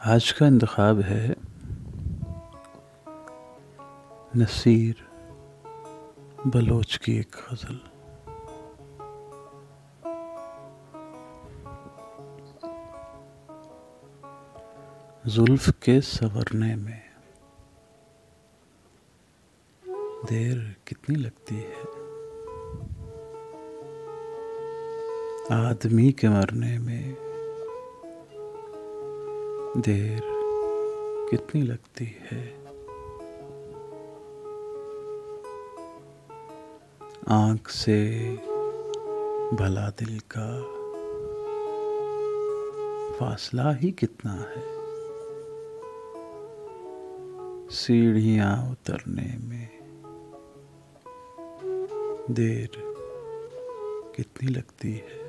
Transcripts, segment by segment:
आज का इंतखाब है नसीर बलोच की एक गज़ल। जुल्फ के संवरने में देर कितनी लगती है, आदमी के मरने में देर कितनी लगती है। आँख से भला दिल का फासला ही कितना है, सीढ़ियाँ उतरने में देर कितनी लगती है।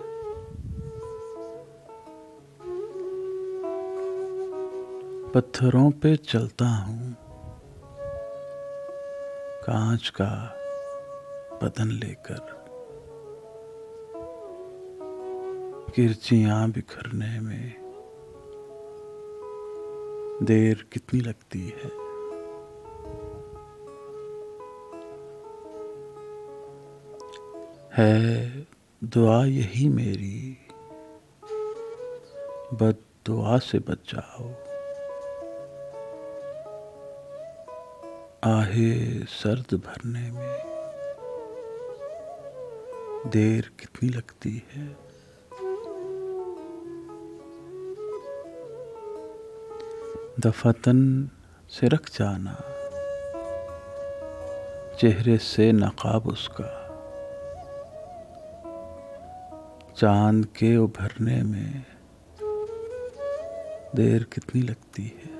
पत्थरों पे चलता हूँ कांच का बदन लेकर, किरचियाँ बिखरने में देर कितनी लगती है। दुआ यही मेरी, बद दुआ से बच जाओ, आहे सर्द भरने में देर कितनी लगती है। दफातन से रख जाना चेहरे से नकाब उसका, चांद के उभरने में देर कितनी लगती है।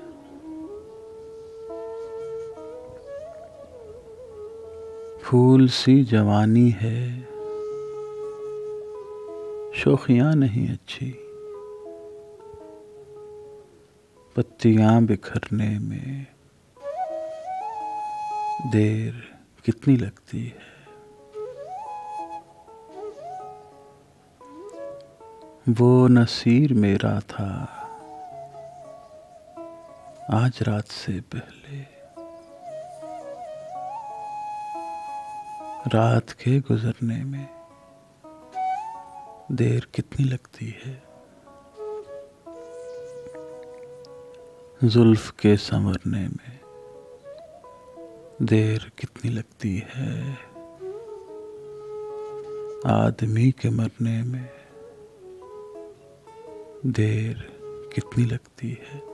फूल सी जवानी है, शोखियाँ नहीं अच्छी, पत्तियाँ बिखरने में देर कितनी लगती है। वो नसीर मेरा था आज रात से पहले, रात के गुजरने में देर कितनी लगती है। जुल्फ के संवरने में देर कितनी लगती है, आदमी के मरने में देर कितनी लगती है।